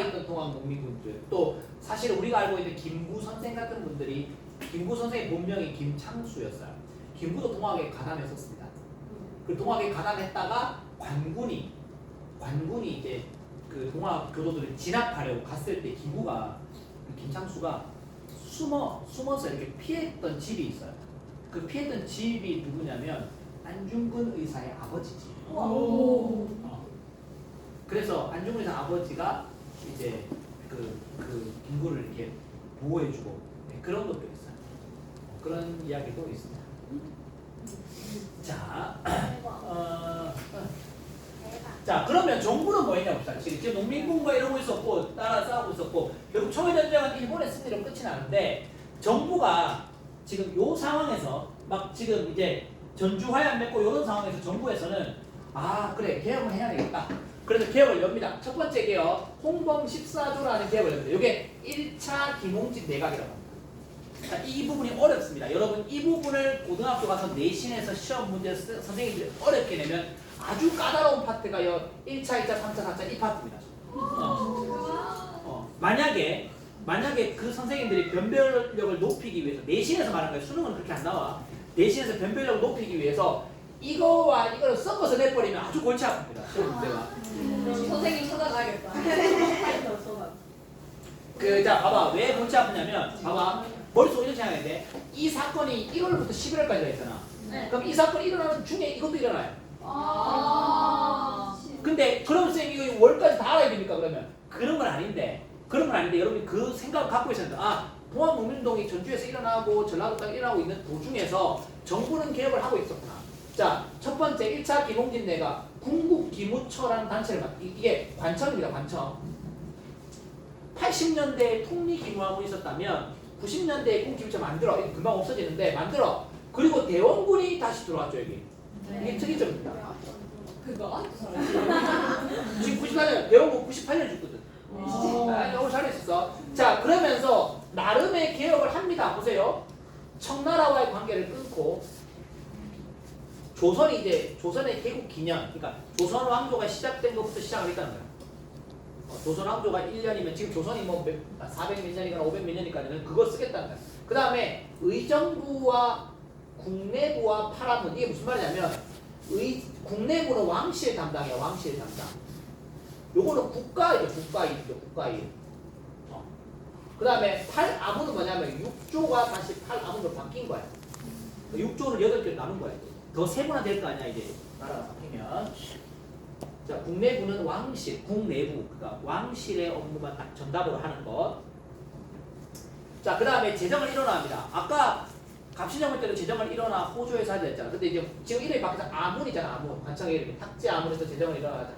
남아있던 동학농민군들, 또 사실 우리가 알고 있는 김구 선생 같은 분들이, 김구 선생의 본명이 김창수였어요. 김구도 동학에 가담했었습니다. 그 동학에 가담했다가 관군이 이제 그 동학 교도들을 진압하려고 갔을 때 김구가, 김창수가 숨어서 이렇게 피했던 집이 있어요. 그 피했던 집이 누구냐면 안중근 의사의 아버지지. 그래서 안중근 의사 아버지가 이제 그 김구를 이렇게 보호해주고, 네, 그런 것도 있어요. 그런 이야기도 있습니다. 자, 그러면 정부는 뭐 했냐 봅시다. 지금 농민군과 이러고 있었고 따라 싸우고 있었고 결국 청해전쟁은 일본의 승리로 끝이 나는데, 정부가 지금 요 상황에서 막 지금 이제 전주화양 맺고 이런 상황에서 정부에서는 그래, 개혁을 해야 되겠다. 그래서 개혁을 엽니다. 첫 번째 개혁, 홍범 14조라는 개혁을 엽니다. 이게 1차 김홍진 내각이라고 합니다. 자, 이 부분이 어렵습니다. 여러분, 이 부분을 고등학교 가서 내신에서 시험 문제 선생님들이 어렵게 내면 아주 까다로운 파트가 1차, 2차, 3차, 4차 이 파트입니다. 만약에 그 선생님들이 변별력을 높이기 위해서, 내신에서 말하는 거예요. 수능은 그렇게 안 나와. 내신에서 변별력을 높이기 위해서 이거와 이거를 섞어서 내버리면 아주 골치 아픕니다. 시험 문제가. 선생님 찾아가야겠다. 자, 봐봐. 왜 골치 아프냐면, 봐봐. 머릿속에 이렇게 생각해야 돼. 이 사건이 1월부터 11월까지가 있잖아. 네. 그럼 이 사건이 일어나는 중에 이것도 일어나요. 근데 그럼 선생님 이거 월까지 다 알아야 됩니까? 그런 건 아닌데 여러분이 그 생각을 갖고 있어야 된다. 동학농민운동이 전주에서 일어나고 전라도 땅에 일어나고 있는 도중에서 정부는 개혁을 하고 있었구나. 자, 첫 번째 1차 김홍진 내가 군국기무처라는 단체를 이게 관청입니다. 관청. 80년대에 통리기무하고 있었다면 90년대에 군기무처 만들어. 이거 금방 없어지는데 만들어. 그리고 대원군이 다시 들어왔죠. 여기. 이게 특이점입니다. 그거? 지금 98년, 대원군 98년 죽거든. 오늘 잘했었어. 자, 그러면서 나름의 개혁을 합니다. 보세요. 청나라와의 관계를 끊고 조선의 개국 기념, 그러니까 조선 왕조가 시작된 것부터 시작을 했다는 거야. 조선 왕조가 1년이면 지금 조선이 뭐 400 몇 년이거나 500 몇 년이니까는 그거 쓰겠다는 거야. 그 다음에 의정부와 국내부와 파라문, 이게 무슨 말이냐면 국내부는 왕실 담당이야. 왕실 담당. 요거는 국가이죠. 국가일. 그 다음에 팔아문은 뭐냐면 6조가 다시 팔아문으로 바뀐 거야. 6조를 8개로 나눈 거야. 더 세분화될 거 아니야 이제 나라가 바뀌면. 자, 국내부는 왕실, 국내부, 그러니까 왕실의 업무만 딱 전담으로 하는 것. 자, 그 다음에 재정을 일어납니다. 아까 갑신정부 때도 재정을 일어나 호조에서 하자 했잖아. 근데 이제 지금 이름이 바뀌어서 아문이잖아. 아문. 관청의 이름이 탁제 아문에서 재정을 일어나자.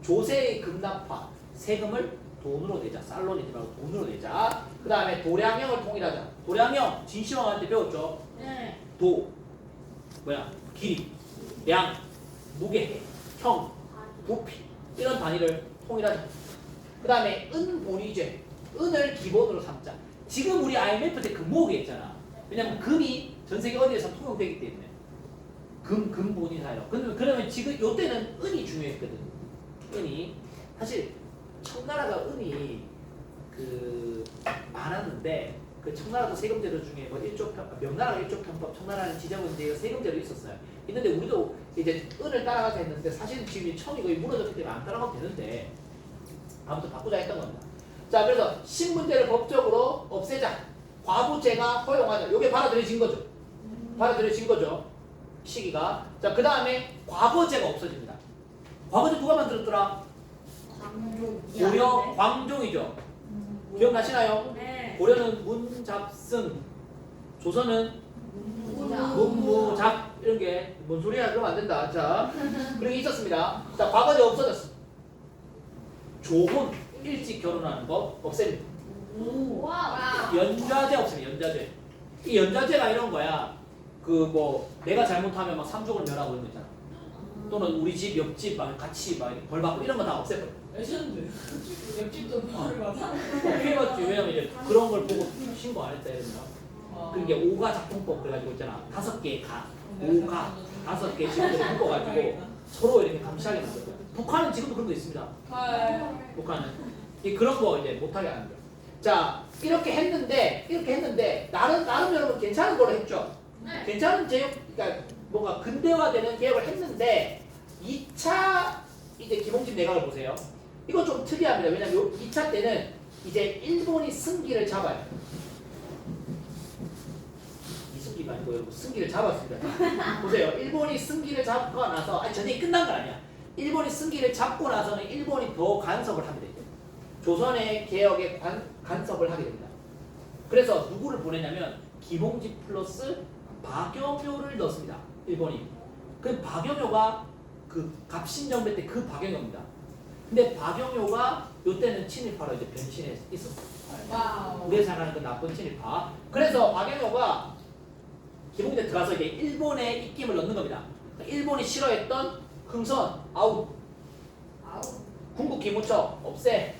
조세의 급납화, 세금을 돈으로 내자. 쌀로 내지 말고 돈으로 내자. 그 다음에 도량형을 통일하자. 도량형 진시황한테 배웠죠. 네. 길, 량, 무게, 형, 부피 이런 단위를 통일하자. 그 다음에 은본위제, 은을 기본으로 삼자. 지금 우리 IMF 때 금모으기 했잖아. 왜냐면 금이 전 세계 어디에서 통용되기 때문에 금본위 사회로. 그러면 지금 요때는 은이 중요했거든. 은이 사실 청나라가 은이 많았는데 그 청나라도 세금제도 중에 뭐 명나라가 일조 편법, 청나라는 지정은제가 세금제도 있었어요. 있는데 우리도 이제 은을 따라가자 했는데 사실 지금 청이 거의 무너졌기 때문에 안 따라가도 되는데 아무튼 바꾸자 했던 겁니다. 자, 그래서 신분제를 법적으로 없애자. 과부제가 허용하자. 이게 받아들여진 거죠. 받아들여진 거죠. 시기가. 자, 그 다음에 과거제가 없어집니다. 과거제 누가 만들었더라? 고려 광종이죠. 기억나시나요? 네. 고려는 문잡승, 조선은 문무잡. 이런 게 뭔 소리야? 그러면 안 된다. 자, 그런 게 있었습니다. 자, 과거제 없어졌어. 조혼, 일찍 결혼하는 법 없앱니다. 연좌제 없습니다. 연좌제. 이 연좌제가 이런 거야. 내가 잘못하면 막 삼족을 멸하고 이런 거 있잖아. 또는 우리 집, 옆집 막 같이 막 벌 받고 이런 거 다 없애버려. 레전드. 옆집도 벌 받아. 피해봤지. 왜냐면 이제 그런 걸 보고 신고 안 했다 이러니까. 그게 오가 작동법 그래가지고 있잖아. 5개의 가, 5가 5개 지구들을 묶어가지고 서로 이렇게 감시하게 만들어요. 북한은 지금도 그런 거 있습니다. 북한은. 그런 거 이제 못하게 하는 거예요. 자, 이렇게 했는데 나름 여러분 괜찮은 걸로 했죠. 네. 괜찮은 제육, 그러니까 뭔가 근대화되는 개혁을 했는데 2차 이제 기본집 내각을 보세요. 이거 좀 특이합니다. 왜냐면 2차 때는 이제 일본이 승기를 잡아요. 이승기가 아니고 여러분 승기를 잡았습니다. 보세요. 일본이 승기를 잡고 나서 전쟁이 끝난 건 아니야. 일본이 승기를 잡고 나서는 일본이 더 간섭을 하게 되죠. 조선의 개혁에 간섭을 하게 됩니다. 그래서 누구를 보내냐면 김홍집 플러스 박영효를 넣습니다. 일본이. 그 박영효가 그 갑신정배 때 그 박영효입니다. 근데 박영효가 이때는 친일파로 이제 변신해 있었어요. 와우. 우리가 생각하는 그 나쁜 친일파. 그래서 박영효가 기봉대 들어가서 이제 일본의 입김을 넣는 겁니다. 그러니까 일본이 싫어했던 흥선 아웃, 아우. 군국 기무처 없애.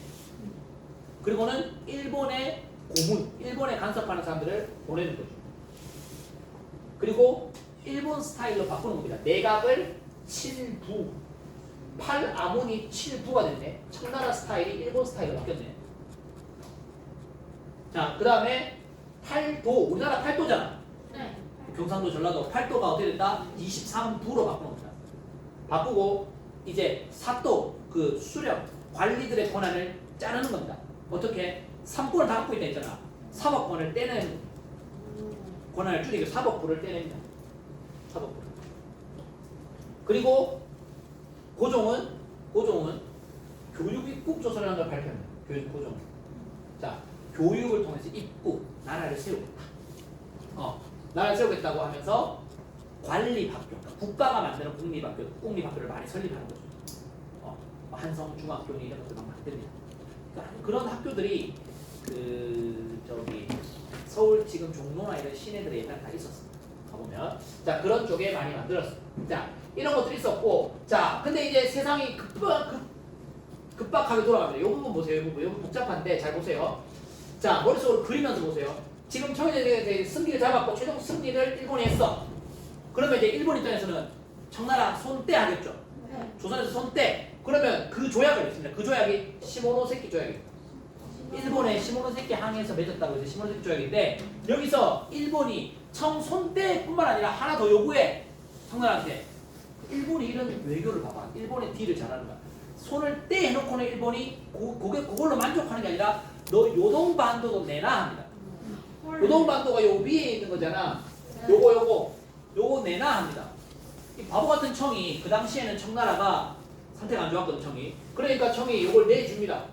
그리고는 일본의 고문, 일본에 간섭하는 사람들을 보내는 거죠. 그리고 일본 스타일로 바꾸는 겁니다. 내각을 7부, 8아문이 7부가 됐네. 청나라 스타일이 일본 스타일로 바뀌었네. 자, 그 다음에 팔도, 우리나라 팔도잖아. 네. 경상도, 전라도 팔도가 어떻게 됐다? 23부로 바꾸는 겁니다. 바꾸고 이제 사도, 그 수령, 관리들의 권한을 자르는 겁니다. 어떻게? 3권을 다 갖고 있다 했잖아. 사법권을 떼는 권한을 줄이고 사법부를 떼냅니다. 사법부. 그리고 고종은 교육 입국 조선이라는 걸 발표합니다. 교육 고종. 자, 교육을 통해서 입국, 나라를 세우겠다. 나라를 세우겠다고 하면서 관립학교, 그러니까 국가가 만드는 국립학교를 많이 설립하는 거죠. 한성 중학교니 이런 것들 막 만듭니다. 그러니까 그런 학교들이 서울 지금 종로나 이런 시내들에 옛날에 다 있었습니다. 가보면 자 그런 쪽에 많이 만들었어요. 자 이런 것들이 있었고 자 근데 이제 세상이 급박하게 돌아갑니다. 이 부분 보세요. 이 부분 복잡한데 잘 보세요. 자 머릿속으로 그리면서 보세요. 지금 청해제에 승리를 잡았고 최종 승리를 일본이 했어. 그러면 이제 일본 입장에서는 청나라 손떼 하겠죠. 네. 조선에서 손떼. 그러면 그 조약을 맺습니다. 그 조약이 시모노세키 조약입니다. 일본의 시모노세키 항에서 맺었다고 해서 시모노세키 조약인데 여기서 일본이 청손떼뿐만 아니라 하나 더 요구해. 청나라한테. 일본이 이런 외교를 봐봐. 일본의 딜을 잘하는 거야. 손을 떼 해놓고는 일본이 그걸로 만족하는 게 아니라 너 요동반도도 내놔 합니다. 요동반도가 요 위에 있는 거잖아. 요거 내놔 합니다. 이 바보 같은 청이 그 당시에는 청나라가 상태가 안 좋았거든 청이. 그러니까 청이 요걸 내줍니다.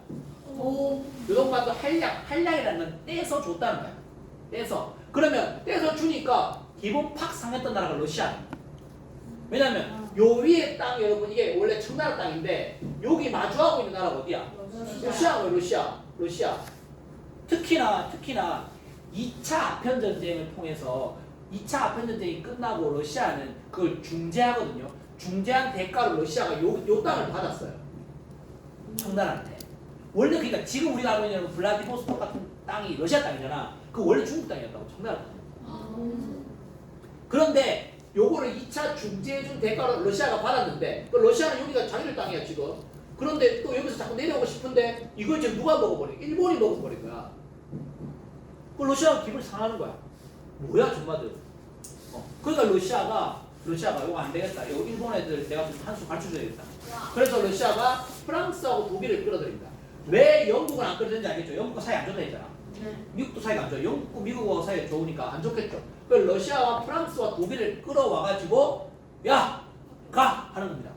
오. 요동반도 한량이라는 건 떼서 줬다는 거야. 떼서. 그러면 떼서 주니까 기본 팍 상했던 나라가 러시아. 왜냐면 요 위에 땅 여러분 이게 원래 청나라 땅인데 여기 마주하고 있는 나라가 어디야? 러시아. 특히나 2차 아편전쟁을 통해서 2차 아편전쟁이 끝나고 러시아는 그걸 중재하거든요. 중재한 대가로 러시아가 요 땅을 받았어요. 청나라한테. 원래 그러니까 지금 우리가 알고 있는 블라디보스토크 같은 땅이 러시아 땅이잖아. 그 원래 중국 땅이었다고 청나라 땅. 그런데 요거를 2차 중재해준 대가로 러시아가 받았는데 그 러시아는 여기가 자기들 땅이야 지금. 그런데 또 여기서 자꾸 내려오고 싶은데 이걸 지금 누가 먹어버려? 일본이 먹어버린 거야. 그 러시아가 기분이 상하는 거야. 뭐야 정말들. 그러니까 러시아가 이거 안 되겠다. 이거 일본 애들 내가 좀 한 수 가르쳐줘야겠다. 그래서 러시아가 프랑스하고 독일을 끌어들입니다. 왜 영국은 안 끌어들인지 알겠죠? 영국과 사이 안 좋다 했잖아. 미국도 사이가 안 좋아. 영국과 미국과 사이가 좋으니까 안 좋겠죠. 그래서 러시아와 프랑스와 독일을 끌어와가지고 야! 가! 하는 겁니다.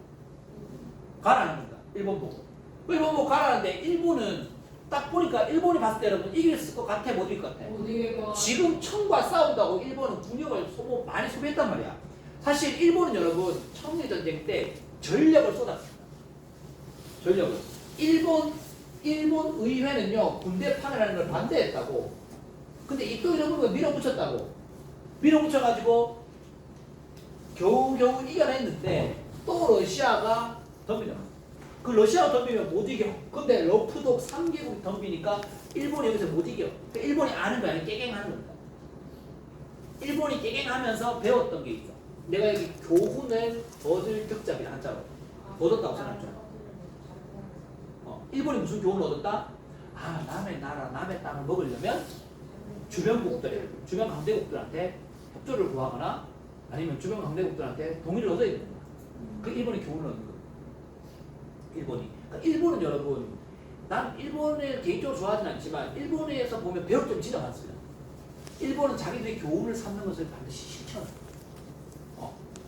가라는 겁니다. 일본 보고 가라는데 일본은 딱 보니까 일본이 봤을 때 여러분 이길 것 같아 못 이길 것 같아? 어디가? 지금 청과 싸운다고 일본은 군력을 많이 소비했단 말이야. 사실 일본은 여러분 청일전쟁 때 전력을 쏟았습니다. 전력을. 일본 의회는요 군대 파면하는 걸 반대했다고. 근데 또 이런 걸 밀어붙였다고. 밀어붙여가지고 겨우 이겨냈는데 또 러시아가 덤비죠. 그 러시아가 덤비면 못 이겨. 근데 러프독 3개국이 덤비니까 일본이 여기서 못 이겨. 그러니까 일본이 아는 거 아니야. 깨갱하는 겁니다. 일본이 깨갱하면서 배웠던 게 있어. 내가 여기 교훈을 얻을 득잡이라 한자로 얻었다고 생각했죠. 일본이 무슨 교훈을 얻었다? 남의 나라, 남의 땅을 먹으려면 주변 강대국들한테 협조를 구하거나 아니면 주변 강대국들한테 동의를 얻어야 되는 거야. 그 일본이 교훈을 얻는 거야. 일본이. 그러니까 일본은 여러분, 난 일본을 개인적으로 좋아하진 않지만 일본에서 보면 배울 점이 진짜 많습니다. 일본은 자기들이 교훈을 삼는 것을 반드시 실천해요.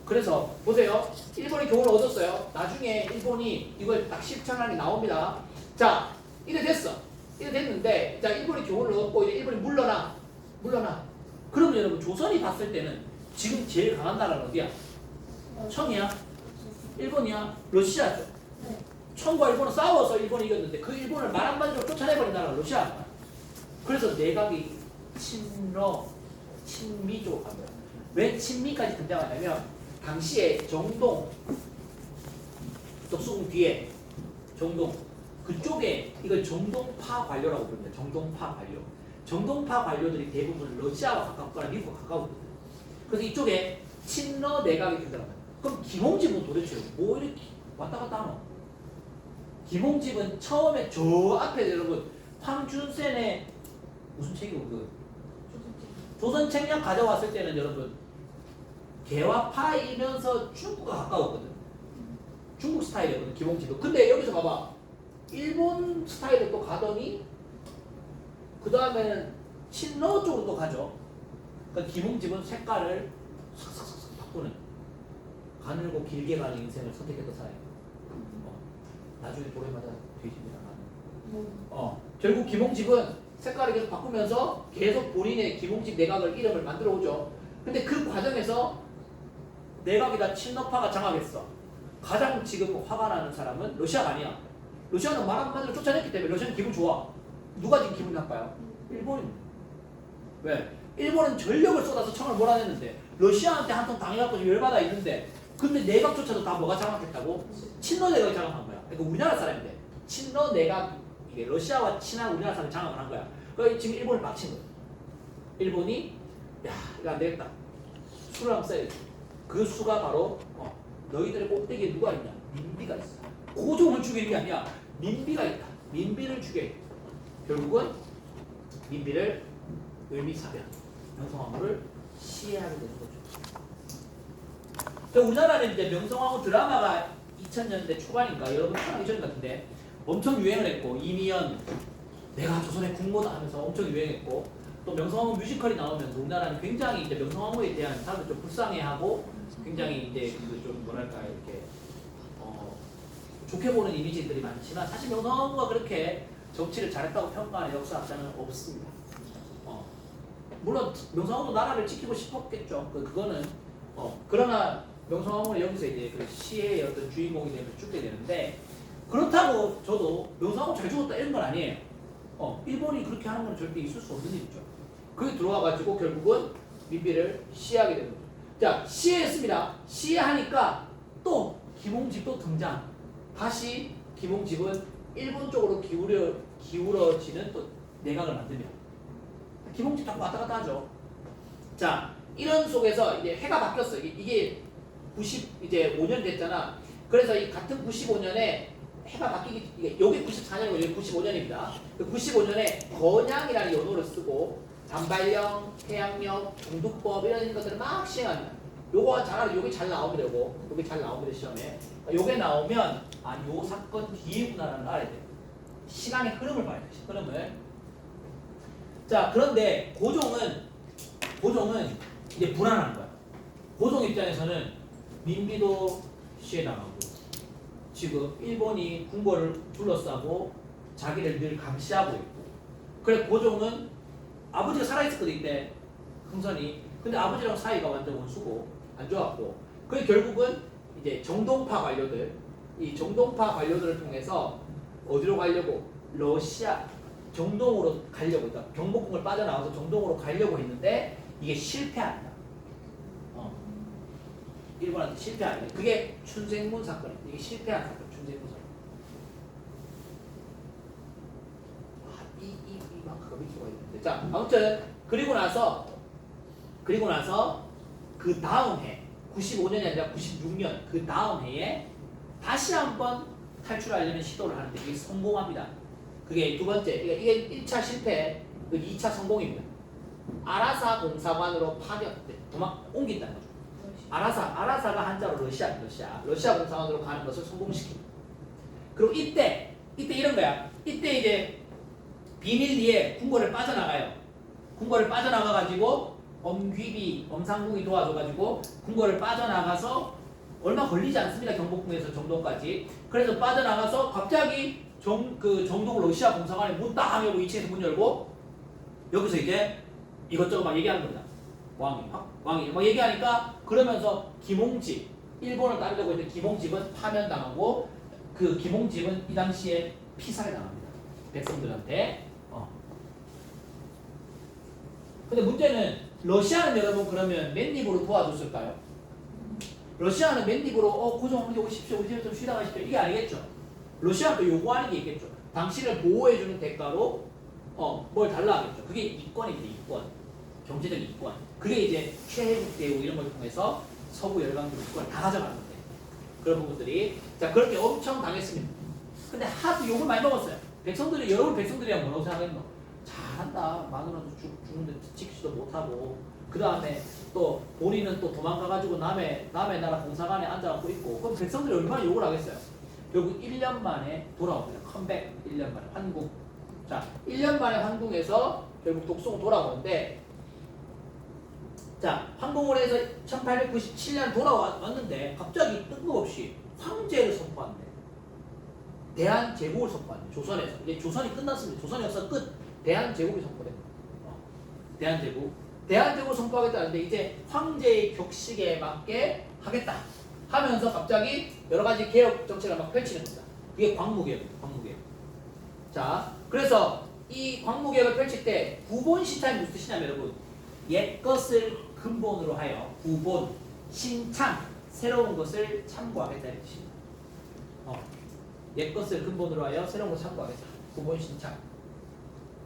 그래서 보세요. 일본이 교훈을 얻었어요. 나중에 일본이 이걸 딱 실천하는 게 나옵니다. 자, 이래 됐어. 이래 됐는데, 자, 일본이 교훈을 얻고 이제 일본이 물러나. 그러면 여러분 조선이 봤을 때는 지금 제일 강한 나라는 어디야? 청이야? 일본이야? 러시아죠. 네. 청과 일본은 싸워서 일본이 이겼는데 그 일본을 말 한마디로 쫓아내버린 나라가 러시아야. 그래서 내각이 친미 쪽으로 간 거야. 왜 친미까지 등장하냐면 당시에 정동 덕수궁 뒤에 정동 그쪽에 이걸 정동파 관료라고 부릅니다. 정동파 관료. 정동파 관료들이 대부분 러시아와 가깝거나 미국과 가까웠거든요. 그래서 이쪽에 친러 내각이 등장합니다. 그럼 김홍집은 도대체 뭐 이렇게 왔다 갔다 하노? 김홍집은 처음에 저 앞에 여러분 황준센의 무슨 책이고 그 조선책량 가져왔을 때는 여러분 개화파이면서 중국과 가까웠거든. 중국 스타일이거든 김홍집은. 근데 여기서 봐봐 일본 스타일로 또 가더니 그 다음에는 친러 쪽으로 또 가죠. 그러니까 김홍집은 색깔을 싹싹싹 바꾸는 가늘고 길게 가는 인생을 선택했던 사람이에요. 나중에 도래마다 뒤집니다. 결국 김홍집은 색깔을 계속 바꾸면서 계속 본인의 김홍집 내각을 이름을 만들어 오죠. 근데 그 과정에서 내각이다 친러파가 장악했어. 가장 지금 화가 나는 사람은 러시아가 아니야. 러시아는 말 한마디로 쫓아냈기 때문에 러시아는 기분 좋아. 누가 지금 기분 나빠요? 일본입니다. 왜? 일본은 전력을 쏟아서 청을 몰아냈는데 러시아한테 한 통 당해갖고 열받아 있는데 근데 내각조차도 다 뭐가 장악했다고? 친러 내각이 장악한 거야. 그러니까 우리나라 사람인데 친러 내각 이게 러시아와 친한 우리나라 사람이 장악을 한 거야. 그러니까 지금 일본을 막친 거야. 일본이 야 이거 안 되겠다. 수를 한번 써야지. 그 수가 바로 너희들의 꼭대기에 누가 있냐? 민비가 있어. 고종을 죽이는 게 아니야. 민비가 있다. 민비를 죽여. 결국은 민비를 을미사변 명성황후를 시해하게 되는 거죠. 우리나라는 이제 명성황후 드라마가 2000년대 초반인가 여러분 태어나기 전 같은데 엄청 유행을 했고 이미연 내가 조선의 국모다 하면서 엄청 유행했고 또 명성황후 뮤지컬이 나오면서 우리나라는 굉장히 이제 명성황후에 대한 사람들 좀 불쌍해하고 굉장히 이제 그 좀 뭐랄까 이렇게 좋게 보는 이미지들이 많지만 사실 명성황후가 그렇게 정치를 잘했다고 평가하는 역사학자는 없습니다. 물론 명성황후도 나라를 지키고 싶었겠죠. 그거는 그러나 명성황후는 여기서 이제 그 시의 어떤 주인공이 되면서 죽게 되는데 그렇다고 저도 명성황후 잘 죽었다 이런 건 아니에요. 일본이 그렇게 하는 건 절대 있을 수 없는 일이죠. 그게 들어와가지고 결국은 민비를 시해하게 되는 거죠. 자, 시해했습니다. 시해하니까 또 김홍집도 등장. 다시 김홍집은 일본 쪽으로 기울어지는 또 내각을 만듭니다. 김홍집 자꾸 왔다 갔다 하죠. 자, 이런 속에서 이제 해가 바뀌었어. 이게 95년 됐잖아. 그래서 이 같은 95년에 해가 바뀌기, 여기 94년이고 여기 95년입니다. 그 95년에 건양이라는 연호를 쓰고 단발령, 태양령, 종두법 이런 것들을 막 시행합니다. 요거 요게 잘 나오면 되고, 요게 잘 나오면 돼 시험에. 요게 나오면 요 사건 뒤에구나라는 걸 알아야 돼요. 시간의 흐름을 봐야 돼. 흐름을. 자, 그런데 고종은 이제 불안한 거야. 고종 입장에서는 민비도 시해당하고 지금 일본이 궁궐을 둘러싸고 자기를 늘 감시하고 있고 그래 고종은 아버지가 살아있었거든 이때 흥선이. 근데 아버지랑 사이가 완전 원수고 안 좋았고 그래 결국은 이제 정동파 관료들 이 정동파 관료들을 통해서 어디로 가려고 러시아 정동으로 가려고 했다. 경복궁을 빠져나와서 정동으로 가려고 했는데 이게 실패한다. 일본한테 실패하는 게 그게 춘생문 사건이에요. 이게 실패한 사건, 춘생문 사건. 이만큼 이슈가 있는데. 자, 아무튼 그리고 나서 그 다음 해 95년이 아니라 96년 그 다음 해에 다시 한번 탈출하려는 시도를 하는데 이게 성공합니다. 그게 두 번째. 이게 1차 실패, 2차 성공입니다. 아라사 공사관으로 옮긴다는 거죠. 아라사가 한자로 러시아 공사관으로 가는 것을 성공시킵니다. 그리고 이때 이런 거야. 이때 이제 비밀리에 궁궐을 빠져나가요. 궁궐을 빠져나가가지고 엄상궁이 도와줘가지고 궁궐을 빠져나가서 얼마 걸리지 않습니다. 경복궁에서 정동까지. 그래서 빠져나가서 갑자기 정동 러시아 공사관에 문 딱 열고 2층에서 문 열고 여기서 이제 이것저것 막 얘기하는 겁니다. 왕이 막 얘기하니까 그러면서 김홍집 일본을 따르려고 했던 김홍집은 파면당하고 그 김홍집은 이 당시에 피살을 당합니다. 백성들한테. 근데 문제는 러시아는 여러분 그러면 맨입으로 도와줬을까요? 러시아는 맨입으로 고종 우리 오십시오. 우리 좀 쉬다 가십시오. 이게 아니겠죠. 러시아는 또 요구하는 게 있겠죠. 당신을 보호해주는 대가로 뭘 달라 하겠죠. 그게 이권입니다. 이권. 경제적 이권. 그게 이제 최혜국 대우 이런 걸 통해서 서부 열강으로 이권을 다 가져가는 건데 그런 부분들이 자 그렇게 엄청 당했습니다. 근데 하도 욕을 많이 먹었어요. 여러분 백성들이랑 뭐라고 생각했노? 잘한다. 마누라도 죽는데 지키지도 못하고 그 다음에 또 본인은 또 도망가가지고 남의 나라 공사관에 앉아갖고 있고 그럼 백성들이 얼마나 욕을 하겠어요. 결국 1년 만에 돌아옵니다. 컴백 1년 만에 환궁. 자 1년 만에 환궁에서 결국 독송 돌아오는데 자 환궁을 해서 1897년 돌아왔는데 갑자기 뜬금없이 황제를 선포한대. 대한제국을 선포한대. 조선에서. 이제 조선이 끝났습니다. 조선의 역사 끝. 대한제국이 선포돼. 대한제국을 선포하겠다는데 이제 황제의 격식에 맞게 하겠다 하면서 갑자기 여러 가지 개혁 정책을 막 펼치는 겁니다. 그게 광무개혁입니다. 광무개혁. 자, 그래서 이 광무개혁을 펼칠 때 구본 시타임이 무슨 뜻이냐면 여러분 옛 것을 근본으로 하여 구본, 신창, 새로운 것을 참고하겠다는 뜻입니다. 옛 것을 근본으로 하여 새로운 것을 참고하겠다. 구본, 신창.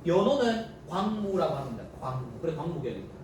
연호는 광무라고 합니다. 광무. 그래 광무개혁입니다.